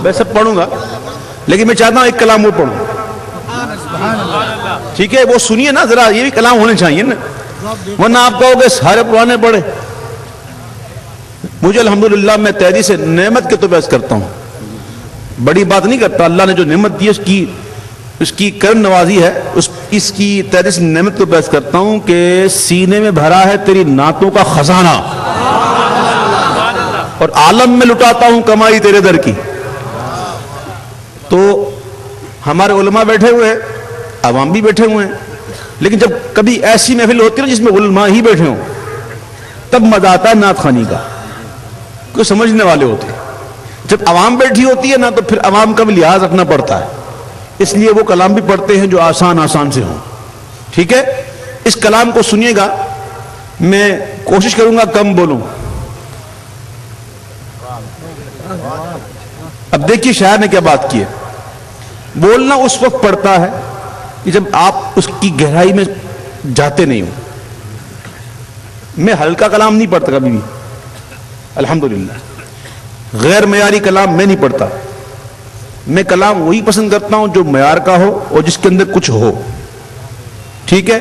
میں سب پڑھوں گا لیکن میں چاہتا ہوں ایک کلام وہ پڑھوں. ٹھیک ہے وہ سنیے نا ذرا, یہ بھی کلام ہونے چاہیے نا, ورنہ آپ کہو گے سارے پرانے پڑھے. مجھے الحمدللہ میں تیری سے نعمت کے تو بحث کرتا ہوں, بڑی بات نہیں کرتا. اللہ نے جو نعمت دی اس کی کرم نوازی ہے, اس کی تیری سے نعمت کو بحث کرتا ہوں کہ سینے میں بھرا ہے تیری نعتوں کا خزانہ, اور عالم میں لٹاتا ہوں کمائی تیرے در کی. تو ہمارے علماء بیٹھے ہوئے ہیں, عوام بھی بیٹھے ہوئے ہیں, لیکن جب کبھی ایسی محفل ہوتی ہے نا جس میں علماء ہی بیٹھے ہوں, تب مزہ آتا ہے نعت خوانی کا, کوئی سمجھنے والے ہوتے ہیں. جب عوام بیٹھی ہوتی ہے نا تو پھر عوام کا بھی لحاظ رکھنا پڑتا ہے, اس لیے وہ کلام بھی پڑھتے ہیں جو آسان سے ہوں. ٹھیک ہے, اس کلام کو سنیے گا, میں کوشش کروں گا کم بولوں. اب دیکھیے شاعر نے کیا بات کی ہے. بولنا اس وقت پڑتا ہے کہ جب آپ اس کی گہرائی میں جاتے نہیں ہو. میں ہلکا کلام نہیں پڑھتا کبھی بھی, الحمدللہ. غیر معیاری کلام میں نہیں پڑھتا. میں کلام وہی پسند کرتا ہوں جو معیار کا ہو اور جس کے اندر کچھ ہو. ٹھیک ہے,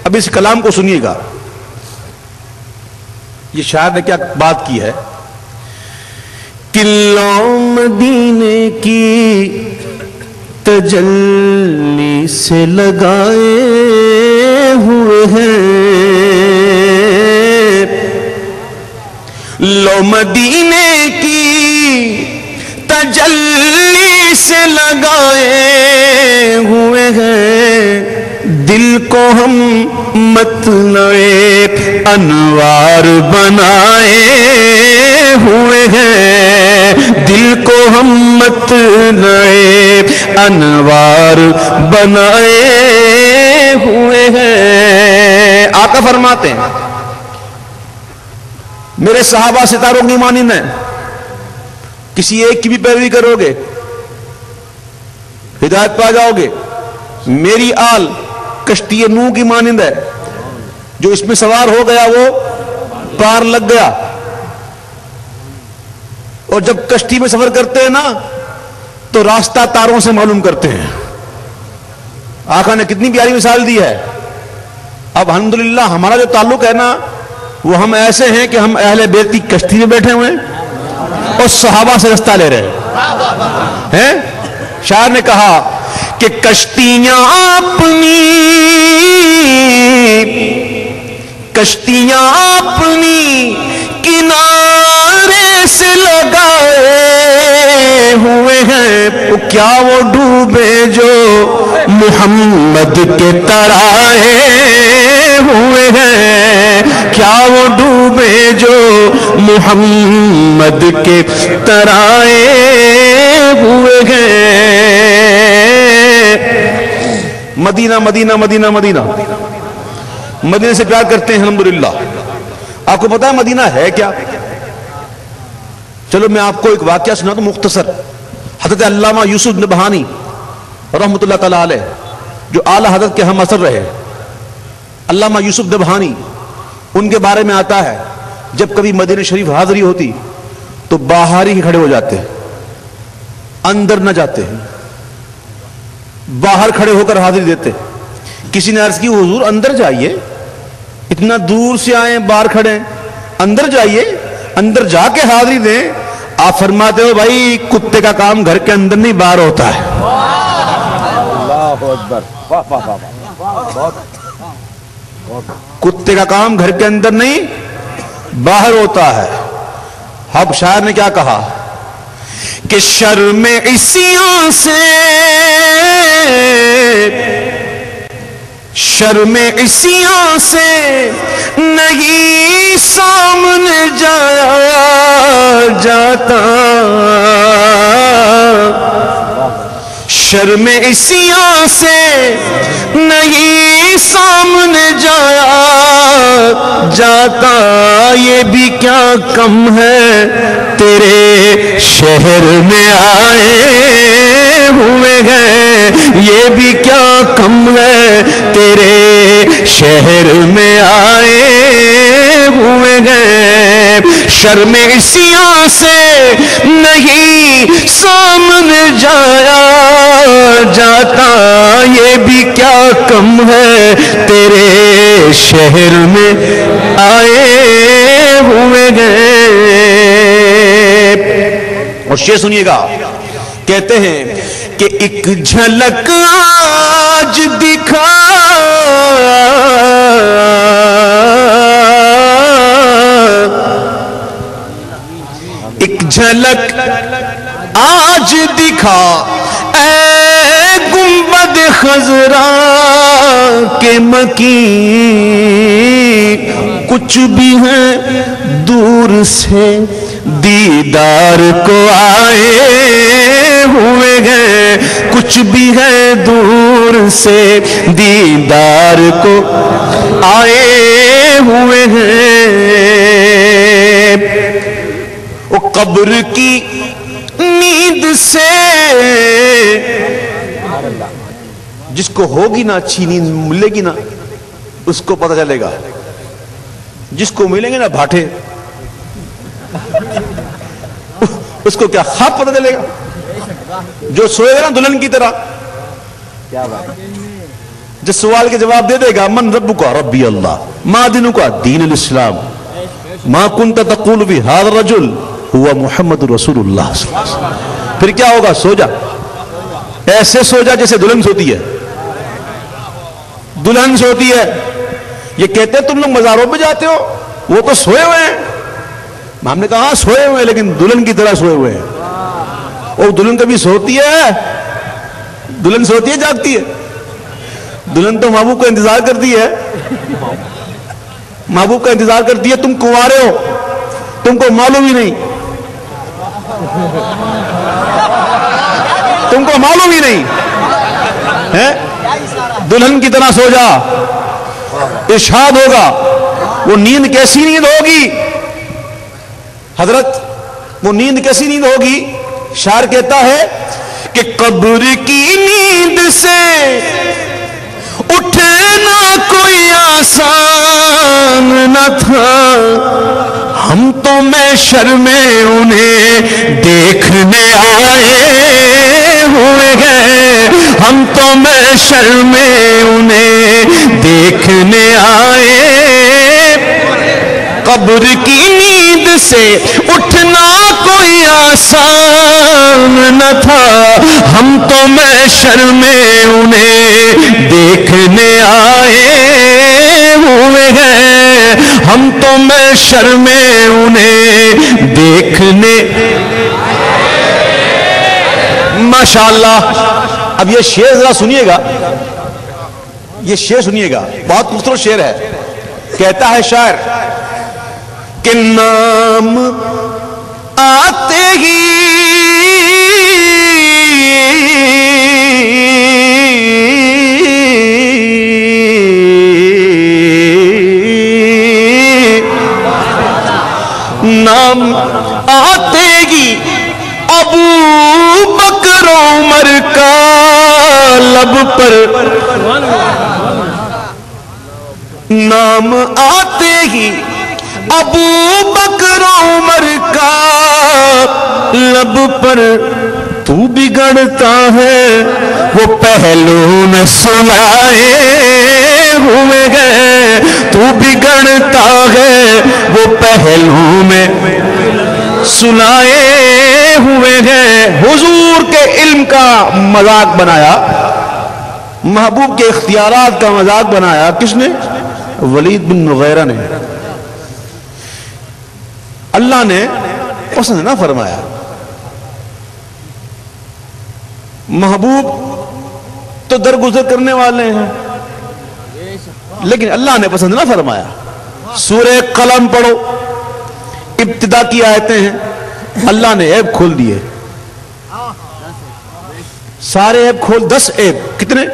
اب اس کلام کو سنیے گا. یہ شاعر نے کیا بات کی ہے. قلعوں مدینے کی تجلی سے لگائے ہوئے ہیں, لو مدینے کی تجلی سے لگائے ہوئے ہیں, دل کو ہم مطلع انوار بنائے ہوئے ہیں, دل کو ہم مطلع انوار بنائے ہوئے ہیں. آقا فرماتے ہیں میرے صحابہ ستاروں کی مانند ہیں, کسی ایک کی بھی پیروی کرو گے ہدایت پا جاؤ گے. میری آل کشتی نوح کی مانند ہے, جو اس میں سوار ہو گیا وہ پار لگ گیا. اور جب کشتی میں سفر کرتے ہیں نا تو راستہ تاروں سے معلوم کرتے ہیں. آقا نے کتنی پیاری مثال دی ہے. اب الحمدللہ ہمارا جو تعلق ہے نا وہ ہم ایسے ہیں کہ ہم اہل بیت کی کشتی میں بیٹھے ہوئے ہیں اور صحابہ سے رستہ لے رہے ہیں. شاعر نے کہا کہ کشتیاں اپنی کنارے سے لگائے ہوئے ہیں, کیا وہ ڈوبے جو محمد کے ترائے ہوئے ہیں, کیا وہ ڈوبے جو محمد کے ترائے ہوئے ہیں. مدینہ مدینہ مدینہ مدینہ, مدینہ سے پیار کرتے ہیں الحمدللہ. آپ کو پتا ہے مدینہ ہے کیا؟ چلو میں آپ کو ایک واقعہ سنا تو مختصر. حضرت علامہ یوسف نبہانی رحمۃ اللہ تعالی علیہ, جو اعلی حضرت کے ہم اثر رہے, علامہ یوسف نبہانی, ان کے بارے میں آتا ہے جب کبھی مدینہ شریف حاضری ہوتی تو باہر ہی کھڑے ہو جاتے, اندر نہ جاتے, باہر کھڑے ہو کر حاضری دیتے. کسی نے عرض کی حضور اندر جائیے, اتنا دور سے آئے باہر کھڑے, اندر جائیے, اندر جا کے حاضری دیں. آپ فرماتے ہو بھائی کتے کا کام گھر کے اندر نہیں باہر ہوتا ہے. اللہ اکبر, کتے کا کام گھر کے اندر نہیں باہر ہوتا ہے. اب شاعر نے کیا کہا کہ شرم عصیوں سے نہیں سامنے جایا جاتا, شرم عصیوں سے نہیں سامنے جایا جاتا. یہ بھی کیا کم ہے تیرے شہر میں آئے ہوئے ہیں, یہ بھی کیا کم ہے تیرے شہر میں آئے ہوئے ہیں. شرم سیاہ سے نہیں سامنے جایا جاتا، یہ بھی کیا کم ہے تیرے شہر میں آئے ہوئے گئے۔ اور شعر سنیے گا، کہتے ہیں کہ ایک جھلک آج دکھا ایک جھلک آج دکھا اے گنبد خضرا کے مکین، کچھ بھی ہے دور سے دیدار کو آئے ہوئے ہیں، کچھ بھی ہے دور سے دیدار کو آئے ہوئے ہیں۔ وہ قبر کی نیند سے جس کو ہوگی نا اچھی نیند ملے گی نا اس کو پتہ چلے گا، جس کو ملیں گے نا بھاٹے اس کو کیا خواب پتہ چلے گا۔ جو سوئے گا نا دلہن کی طرح، جس سوال کے جواب دے دے گا من ربک ربی اللہ، ما دینک دین الاسلام، ما کنت تقول فی ھذا الرجل ہوا محمد رسول اللہ صلی اللہ علیہ وسلم، پھر کیا ہوگا؟ سو جا، ایسے سو جا جیسے دلہن سوتی ہے۔ دلہن سوتی ہے، یہ کہتے ہیں تم لوگ مزاروں پہ جاتے ہو، وہ تو سوئے ہوئے ہیں۔ ہم نے کہا سوئے ہوئے ہیں لیکن دلہن کی طرح سوئے ہوئے ہیں۔ اور دلہن کبھی سوتی ہے؟ دلہن سوتی ہے جاگتی ہے؟ دلہن تو محبوب کا انتظار کرتی ہے، محبوب کا انتظار کرتی ہے۔ تم کنوارے ہو، تم کو معلوم ہی نہیں، تم کو معلوم ہی نہیں ہے۔ دلہن کی طرح سو جا، ارشاد ہوگا۔ وہ نیند کیسی نیند ہوگی حضرت، وہ نیند کیسی نیند ہوگی؟ شاعر کہتا ہے کہ قبر کی نیند سے اٹھنا کوئی آسان نہ تھا، ہم تو محشر میں انہیں دیکھنے آئے ہوئے ہیں، ہم تو محشر میں انہیں دیکھنے آئے۔ قبر کی نیند سے اٹھنا کوئی آسان نہ تھا، ہم تو محشر میں انہیں دیکھنے آئے ہوئے ہیں، ہم تو محشر میں انہیں دیکھنے۔ ماشاءاللہ۔ اب یہ شعر ذرا سنیے گا، یہ شعر سنیے گا، بہت خوبصورت شعر ہے۔ کہتا ہے شاعر کہ نام آتے ہی نام آتے ہی ابو بکر عمر کا لب پر، نام آتے ہی ابو بکر عمر کا لب پر، تو بگڑتا ہے وہ پہلو نہ سنائے ہوئے گئے، تو بگڑتا ہے وہ پہلو میں سنائے ہوئے ہیں۔ حضور کے علم کا مذاق بنایا، محبوب کے اختیارات کا مذاق بنایا کس نے؟ ولید بن مغیرہ نے۔ اللہ نے پسند نہ فرمایا، محبوب تو درگزر کرنے والے ہیں لیکن اللہ نے پسند نہ فرمایا۔ سورہ قلم پڑھو، ابتدا کی آیتیں ہیں، اللہ نے عیب کھول دیے، سارے عیب کھول، 10 عیب، کتنے؟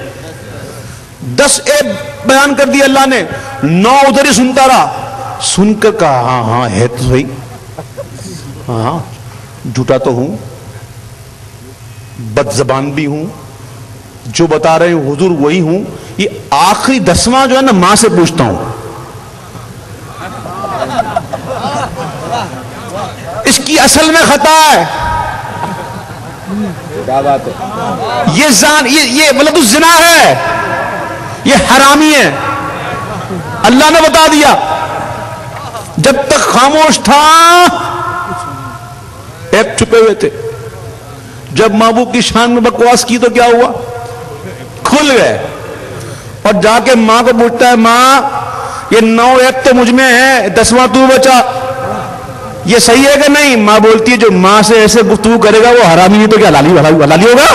10 عیب بیان کر دیے اللہ نے۔ 9 ادھر ہی سنتا رہا، سن کر کہا ہاں ہاں ہے تو صحیح، ہاں جھوٹا تو ہوں، بد زبان بھی ہوں، جو بتا رہے ہیں حضور وہی ہوں، یہ آخری 10واں جو ہے نا ماں سے پوچھتا ہوں، اس کی اصل میں خطا ہے. یہ ولد الزنا ہے, یہ حرامی ہے. اللہ نے بتا دیا. جب تک خاموش تھا ایپ چھپے ہوئے تھے. جب محبوب کی شان میں بکواس کی تو کیا ہوا؟ کھل گئے. اور جا کے ماں کو پوچھتا ہے, ماں یہ 9 ایپ تو مجھ میں ہے, 10واں تو بچا, یہ صحیح ہے کہ نہیں؟ ماں بولتی ہے جو ماں سے ایسے گفتگو کرے گا وہ حرامی نہیں تو کیا حلالی ہوگا؟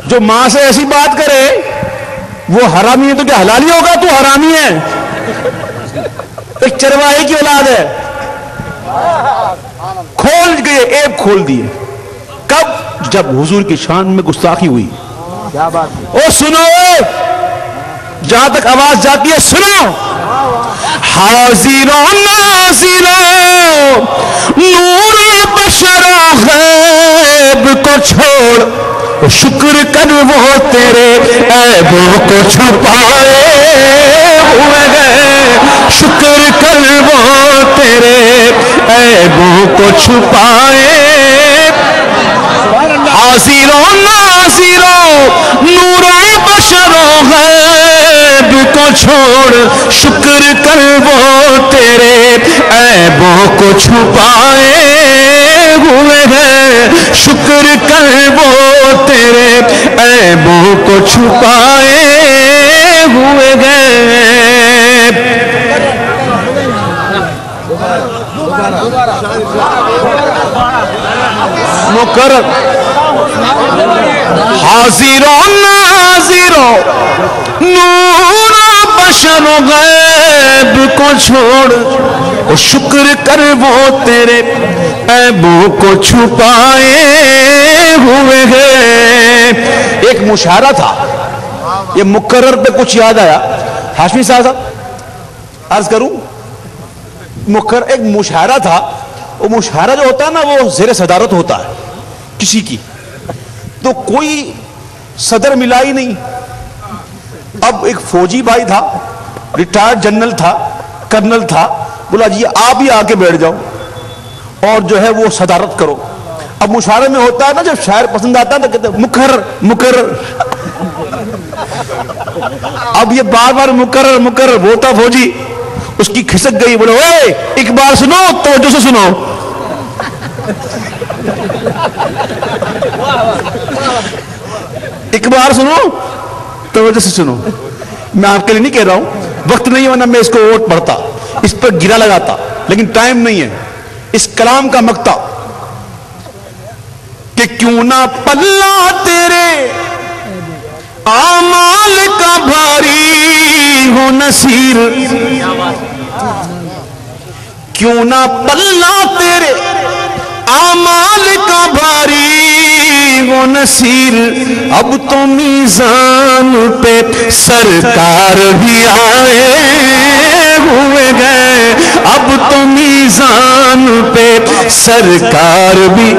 جو ماں سے ایسی بات کرے وہ حرامی ہے تو کیا حلالی ہوگا؟ تو حرامی ہے, ایک چرواہے کی اولاد ہے. کھول گئے, ایپ کھول دیے. کب؟ جب حضور کی شان میں گستاخی ہوئی. کیا بات ہے. او سنو, جہاں تک آواز جاتی ہے سنو. حاضر و ناظر نور بشر غیب کو چھوڑ شکر کر وہ تیرے عیبوں کو چھپائے ہوئے گئے. شکر کر وہ تیرے عیبوں کو چھپائے. حاضر و ناظر نور بشر غیب کو چھوڑ شکر کر وہ تیرے عیبوں کو چھپائے ہوئے ہیں. شکر کر وہ تیرے عیبوں کو چھپائے ہوئے ہیں. مقرر حاضر و ناظر نور بشر غیب کو چھوڑ اور شکر کر وہ تیرے عیبوں کو چھپائے ہوئے ہیں. ایک مشاعرہ تھا, یہ مقرر پہ کچھ یاد آیا. ہاشمی صاحب عرض کروں, ایک مشاعرہ تھا. وہ مشاعرہ جو ہوتا ہے نا وہ زیر صدارت ہوتا ہے کسی کی, تو کوئی صدر ملا ہی نہیں. اب ایک فوجی بھائی تھا, ریٹائرڈ جنرل تھا, کرنل تھا, بولا جی آپ ہی آ کے بیٹھ جاؤ اور جو ہے وہ صدارت کرو. اب مشاعرے میں ہوتا ہے نا جب شاعر پسند آتا ہے تو کہتے ہیں مقرر مقرر. اب یہ بار بار مقرر مقرر بولتا فوجی, اس کی کھسک گئی. بولو اے ایک بار سنو, توجہ سے سنو. ایک بار سنو, توجہ سے سنو. میں آپ کے لیے نہیں کہہ رہا ہوں, وقت نہیں ورنہ میں اس کو ووٹ پڑھتا, اس پر گرا لگاتا, لیکن ٹائم نہیں ہے. اس کلام کا مقطع کہ کیوں نہ پلہ تیرے اعمال کا بھاری ہو نصیر, کیوں نہ پلہ تیرے اعمال کا بھاری ہو نصیر. اب تو میزان پہ سرکار بھی آئے ہوئے گئے. اب تو میزان پہ سرکار بھی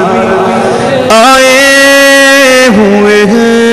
آئے ہوئے ہیں.